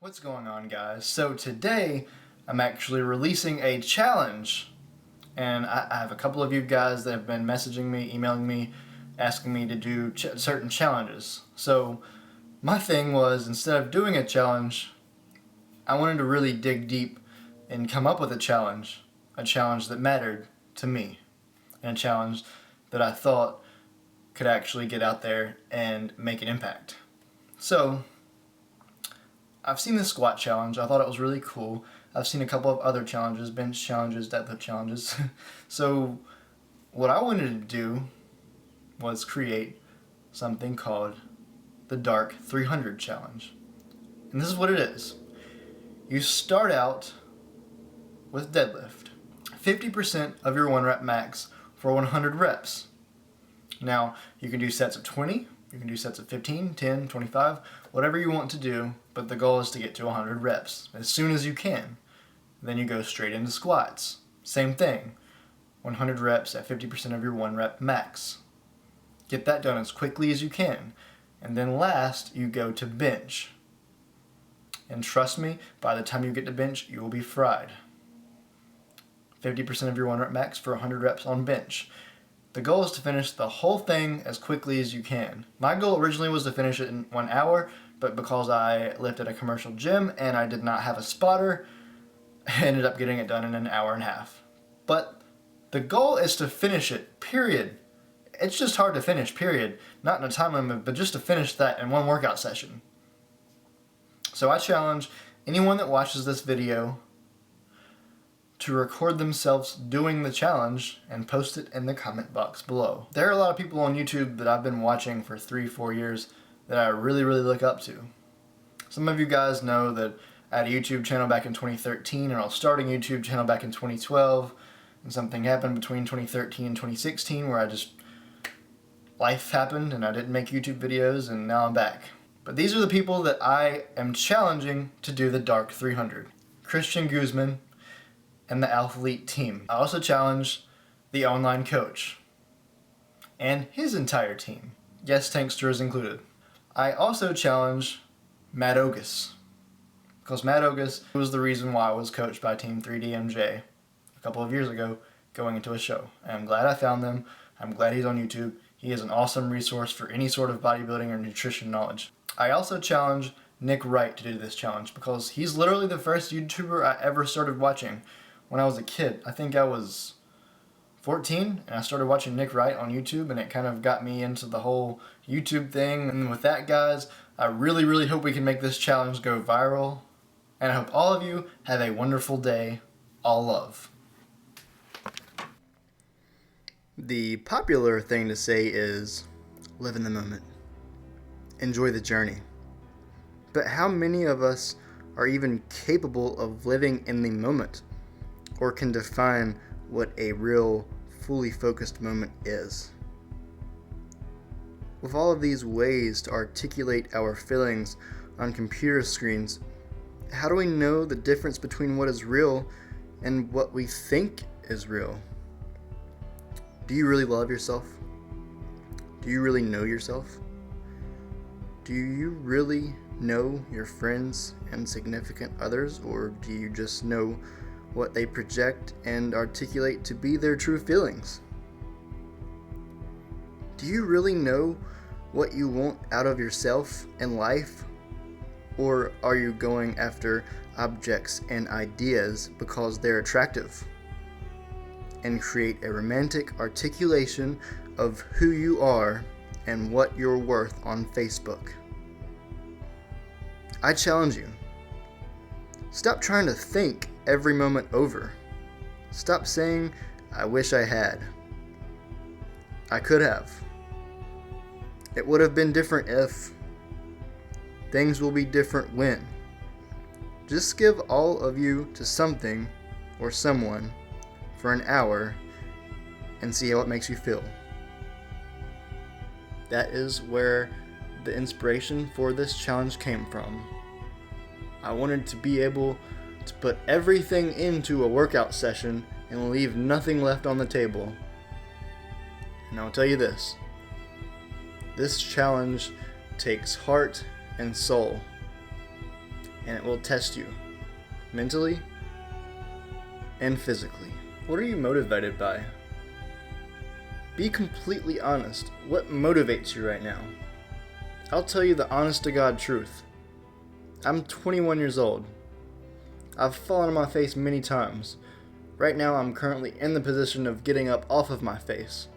What's going on, guys? So today I'm actually releasing a challenge, and I have a couple of you guys that have been messaging me, emailing me, asking me to do certain challenges. So my thing was, instead of doing a challenge, I wanted to really dig deep and come up with a challenge that mattered to me, and a challenge that I thought could actually get out there and make an impact. So I've seen the squat challenge. I thought it was really cool. I've seen a couple of other challenges, bench challenges, deadlift challenges. So what I wanted to do was create something called the Dark 300 Challenge. And this is what it is. You start out with deadlift. 50% of your 1 rep max for 100 reps. Now, you can do sets of 20, you can do sets of 15, 10, 25, whatever you want to do, but the goal is to get to 100 reps as soon as you can. Then you go straight into squats. Same thing, 100 reps at 50% of your 1 rep max. Get that done as quickly as you can. And then last, you go to bench. And trust me, by the time you get to bench, you will be fried. 50% of your 1 rep max for 100 reps on bench. The goal is to finish the whole thing as quickly as you can. My goal originally was to finish it in 1 hour, but because I lived at a commercial gym and I did not have a spotter, I ended up getting it done in an hour and a half. But the goal is to finish it, period. It's just hard to finish, period. Not in a time limit, but just to finish that in one workout session. So I challenge anyone that watches this video to record themselves doing the challenge and post it in the comment box below. There are a lot of people on YouTube that I've been watching for 3-4 years that I really look up to. Some of you guys know that I had a YouTube channel back in 2013 and I was starting a YouTube channel back in 2012, and something happened between 2013 and 2016 where life happened and I didn't make YouTube videos, and now I'm back. But these are the people that I am challenging to do the Dark 300. Christian Guzman and the Alphalete team. I also challenge the online coach and his entire team. Yes, Tankster is included. I also challenge Matt Ogus, because Matt Ogus was the reason why I was coached by Team 3DMJ a couple of years ago going into a show. And I'm glad I found them. I'm glad he's on YouTube. He is an awesome resource for any sort of bodybuilding or nutrition knowledge. I also challenge Nick Wright to do this challenge because he's literally the first YouTuber I ever started watching when I was a kid. I think I was 14 and I started watching Nick Wright on YouTube, and it kind of got me into the whole YouTube thing. And with that, guys, I really hope we can make this challenge go viral. And I hope all of you have a wonderful day. All love. The popular thing to say is live in the moment. Enjoy the journey. But how many of us are even capable of living in the moment, or can define what a real, fully focused moment is? With all of these ways to articulate our feelings on computer screens, how do we know the difference between what is real and what we think is real? Do you really love yourself? Do you really know yourself? Do you really know your friends and significant others, or do you just know what they project and articulate to be their true feelings? Do you really know what you want out of yourself and life? Or are you going after objects and ideas because they're attractive, and create a romantic articulation of who you are and what you're worth on Facebook? I challenge you. Stop trying to think every moment over. Stop saying, I wish I had. I could have. It would have been different if. Things will be different when. Just give all of you to something or someone for an hour and see how it makes you feel. That is where the inspiration for this challenge came from. I wanted to be able to put everything into a workout session and leave nothing left on the table. And I'll tell you this challenge takes heart and soul. and it will test you mentally and physically. What are you motivated by? Be completely honest. What motivates you right now? I'll tell you the honest to God truth. I'm 21 years old. I've fallen on my face many times. Right now I'm currently in the position of getting up off of my face.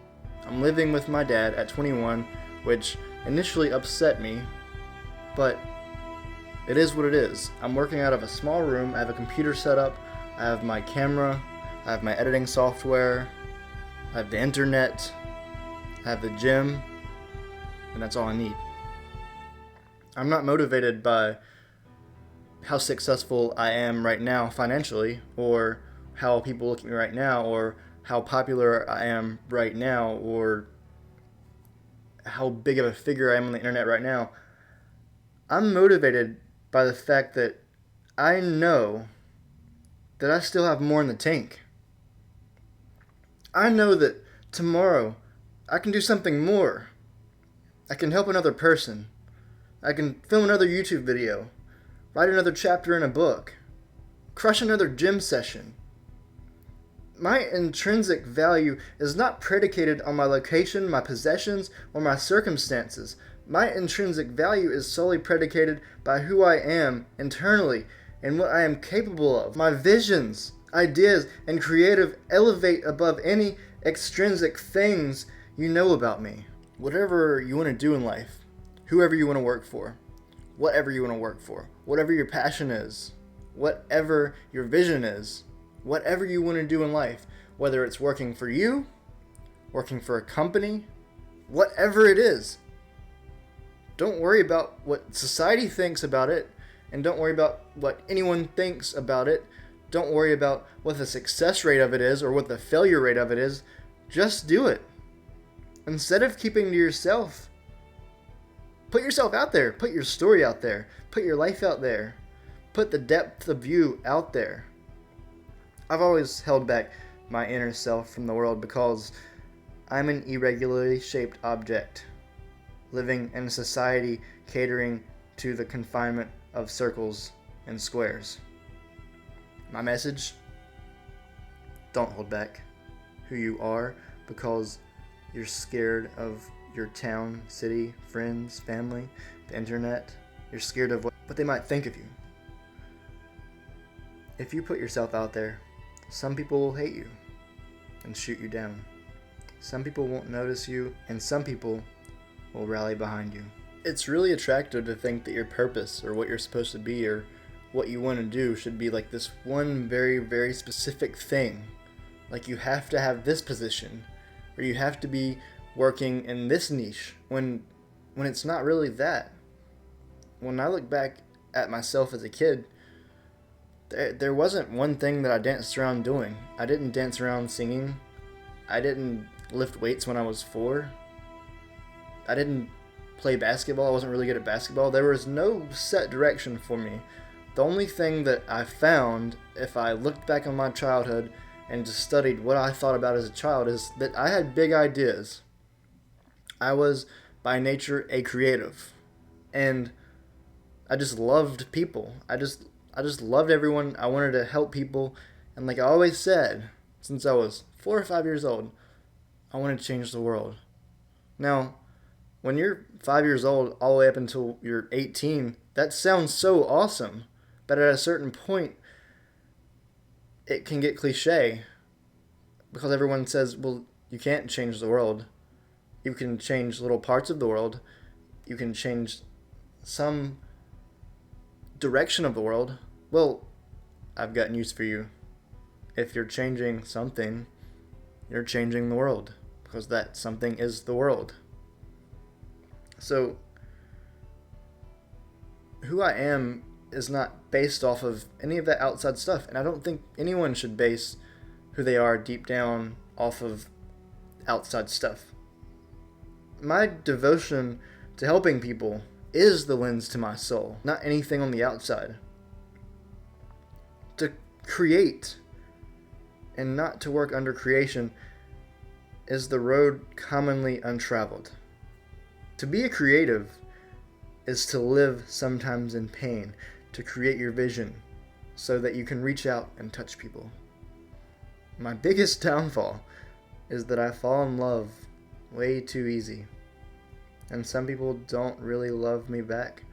I'm living with my dad at 21, which initially upset me, but it is what it is. I'm working out of a small room. I have a computer set up. I have my camera. I have my editing software. I have the internet. I have the gym. And that's all I need. I'm not motivated by how successful I am right now financially, or how people look at me right now, or how popular I am right now, or how big of a figure I am on the internet right now. I'm motivated by the fact that I know that I still have more in the tank. I know that tomorrow I can do something more. I can help another person. I can film another YouTube video, write another chapter in a book, crush another gym session. My intrinsic value is not predicated on my location, my possessions, or my circumstances. My intrinsic value is solely predicated by who I am internally and what I am capable of. My visions, ideas, and creative elevate above any extrinsic things you know about me. Whatever you want to do in life, whoever you want to work for, whatever you want to work for, whatever your passion is, whatever your vision is, whatever you want to do in life, whether it's working for you, working for a company, whatever it is, don't worry about what society thinks about it, and don't worry about what anyone thinks about it. Don't worry about what the success rate of it is or what the failure rate of it is. Just do it. Instead of keeping to yourself, put yourself out there. Put your story out there. Put your life out there. Put the depth of you out there. I've always held back my inner self from the world because I'm an irregularly shaped object, living in a society catering to the confinement of circles and squares. My message: don't hold back who you are because you're scared of your town, city, friends, family, the internet. You're scared of what they might think of you. If you put yourself out there, some people will hate you and shoot you down. Some people won't notice you, and some people will rally behind you. It's really attractive to think that your purpose, or what you're supposed to be, or what you want to do should be like this one very, very specific thing. Like you have to have this position, or you have to be working in this niche, when it's not really that. When I look back at myself as a kid, there wasn't one thing that I danced around doing. I didn't dance around singing. I didn't lift weights when I was 4. I didn't play basketball. I wasn't really good at basketball. There was no set direction for me. The only thing that I found, if I looked back on my childhood and just studied what I thought about as a child, is that I had big ideas. I was, by nature, a creative. And I just loved people. I just loved everyone. I wanted to help people. And like I always said, since I was 4 or 5 years old, I wanted to change the world. Now, when you're 5 years old all the way up until you're 18, that sounds so awesome. But at a certain point, it can get cliche. Because everyone says, well, you can't change the world. You can change little parts of the world. You can change some direction of the world. Well, I've got news for you. If you're changing something, you're changing the world, because that something is the world. So who I am is not based off of any of that outside stuff, and I don't think anyone should base who they are deep down off of outside stuff. My devotion to helping people is the lens to my soul, not anything on the outside. To create and not to work under creation is the road commonly untraveled. To be a creative is to live sometimes in pain. to create your vision so that you can reach out and touch people. My biggest downfall is that I fall in love way too easy. And some people don't really love me back.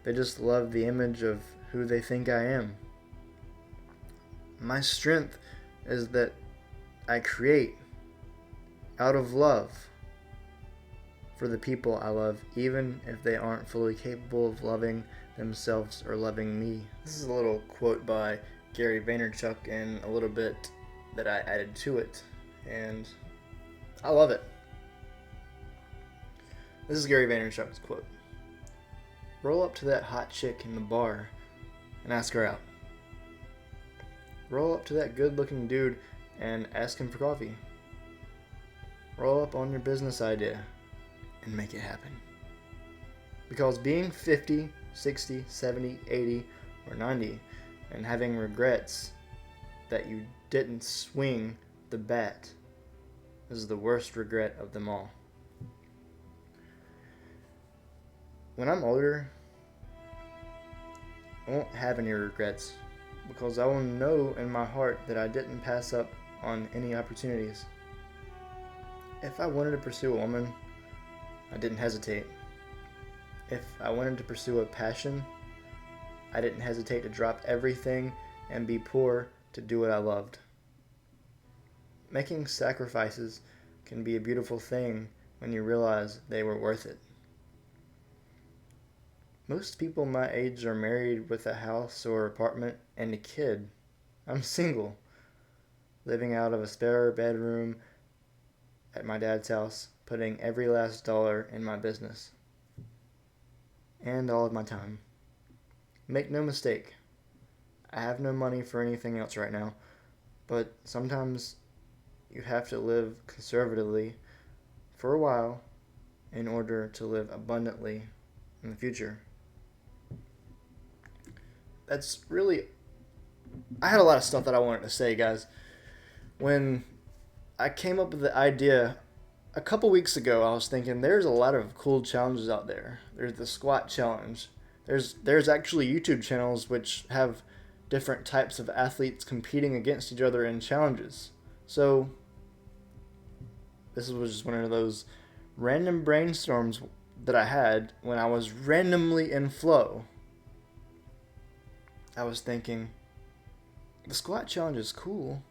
They just love the image of who they think I am. My strength is that I create out of love for the people I love, even if they aren't fully capable of loving themselves or loving me. This is a little quote by Gary Vaynerchuk and a little bit that I added to it, and I love it. This is Gary Vaynerchuk's quote. Roll up to that hot chick in the bar and ask her out. Roll up to that good-looking dude and ask him for coffee. Roll up on your business idea and make it happen. Because being 50, 60, 70, 80, or 90 and having regrets that you didn't swing the bat is the worst regret of them all. When I'm older, I won't have any regrets because I will know in my heart that I didn't pass up on any opportunities. If I wanted to pursue a woman, I didn't hesitate. If I wanted to pursue a passion, I didn't hesitate to drop everything and be poor to do what I loved. Making sacrifices can be a beautiful thing when you realize they were worth it. Most people my age are married with a house or apartment and a kid. I'm single, living out of a spare bedroom at my dad's house, putting every last dollar in my business and all of my time. Make no mistake, I have no money for anything else right now, but sometimes you have to live conservatively for a while in order to live abundantly in the future. That's really... I had a lot of stuff that I wanted to say, guys. When I came up with the idea a couple weeks ago, I was thinking there's a lot of cool challenges out there. There's the squat challenge. There's actually YouTube channels which have different types of athletes competing against each other in challenges. So this was just one of those random brainstorms that I had when I was randomly in flow. I was thinking, the squat challenge is cool,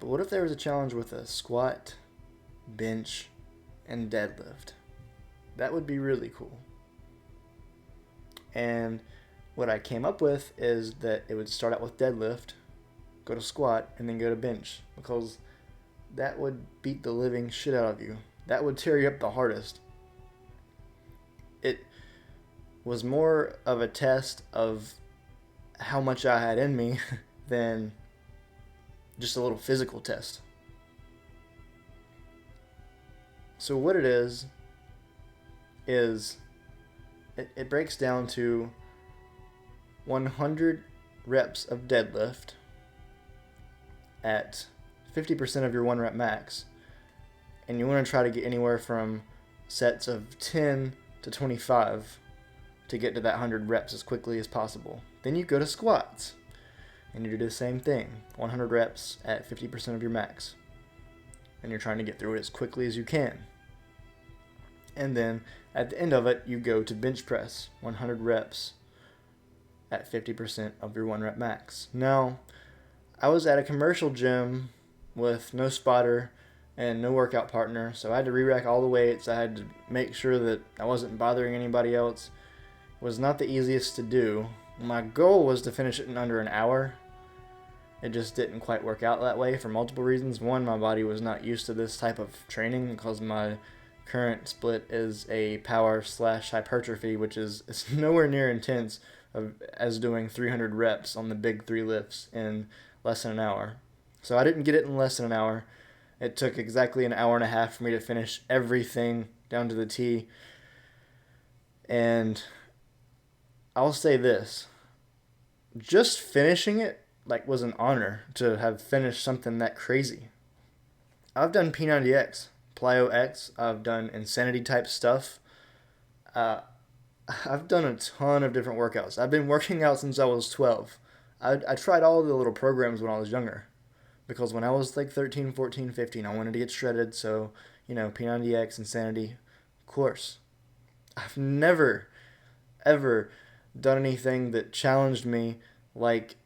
but what if there was a challenge with a squat, bench, and deadlift? That would be really cool. And what I came up with is that it would start out with deadlift, go to squat, and then go to bench, because that would beat the living shit out of you. That would tear you up the hardest. It was more of a test of how much I had in me than just a little physical test. So what it is it breaks down to 100 reps of deadlift at 50% of your 1 rep max. And you want to try to get anywhere from sets of 10 to 25 to get to that 100 reps as quickly as possible. Then you go to squats and you do the same thing, 100 reps at 50% of your max. And you're trying to get through it as quickly as you can. And then at the end of it, you go to bench press, 100 reps at 50% of your 1 rep max. Now, I was at a commercial gym with no spotter and no workout partner, so I had to re-rack all the weights. I had to make sure that I wasn't bothering anybody else. It was not the easiest to do. My goal was to finish it in under an hour. It just didn't quite work out that way for multiple reasons. One, my body was not used to this type of training because my current split is a power/hypertrophy, which is it's nowhere near intense as doing 300 reps on the big 3 lifts in less than an hour. So I didn't get it in less than an hour. It took exactly an hour and a half for me to finish everything down to the T. And I'll say this, just finishing it was an honor to have finished something that crazy. I've done P90X, Plyo X, I've done insanity type stuff. I've done a ton of different workouts. I've been working out since I was 12. I tried all the little programs when I was younger because when I was like 13, 14, 15, I wanted to get shredded. So, P90X, Insanity, of course. I've never, ever done anything that challenged me like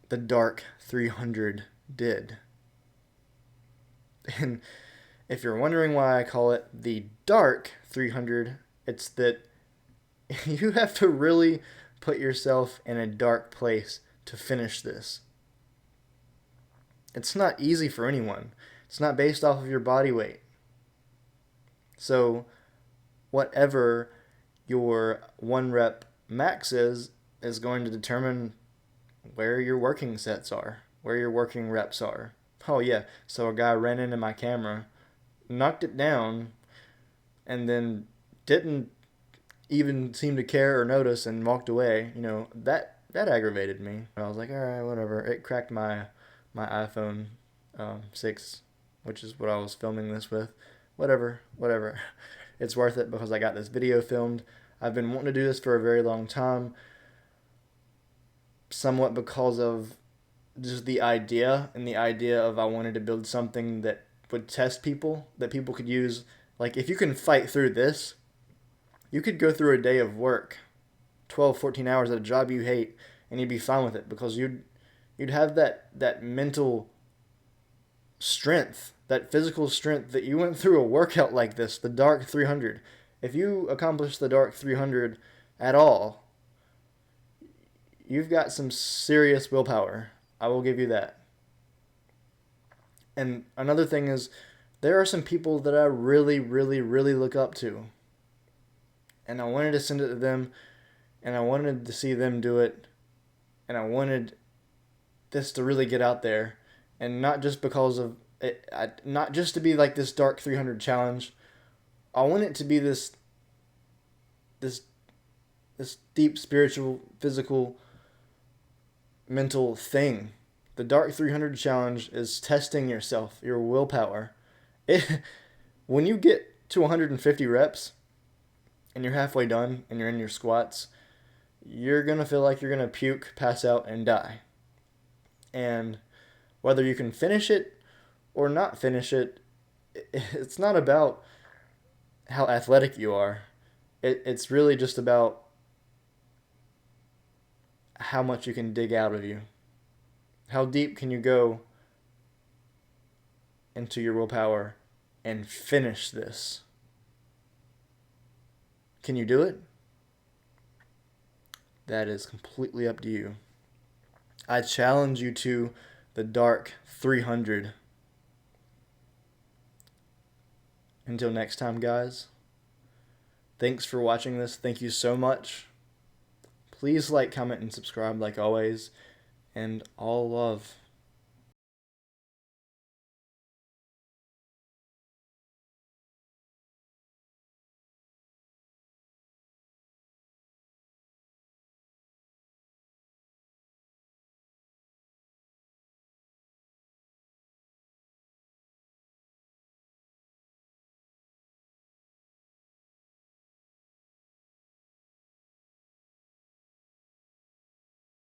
the Dark 300 did. And if you're wondering why I call it the Dark 300, it's that you have to really put yourself in a dark place to finish this. It's not easy for anyone. It's not based off of your body weight. So, whatever your 1 rep max is going to determine where your working sets are, where your working reps are. Oh, yeah. So, a guy ran into my camera, knocked it down, and then didn't even seem to care or notice and walked away. That aggravated me. I was like, all right, whatever. It cracked my iPhone 6, which is what I was filming this with. Whatever. It's worth it because I got this video filmed. I've been wanting to do this for a very long time, somewhat because of just the idea of I wanted to build something that would test people, that people could use. Like, if you can fight through this, you could go through a day of work, 12, 14 hours at a job you hate, and you'd be fine with it because you'd have that mental strength, that physical strength that you went through a workout like this, the Dark 300. If you accomplish the Dark 300 at all, you've got some serious willpower. I will give you that. And another thing is, there are some people that I really, really, really look up to. And I wanted to send it to them, and I wanted to see them do it, and I wanted this to really get out there, and not just because of it, not just to be like this Dark 300 challenge. I want it to be this deep spiritual, physical, mental thing. The Dark 300 challenge is testing yourself, your willpower. When you get to 150 reps and you're halfway done and you're in your squats, you're going to feel like you're going to puke, pass out, and die. And whether you can finish it or not finish it, it's not about how athletic you are. It's really just about how much you can dig out of you. How deep can you go into your willpower and finish this? Can you do it? That is completely up to you. I challenge you to the Dark 300. Until next time, guys. Thanks for watching this. Thank you so much. Please like, comment, and subscribe like always. And all love.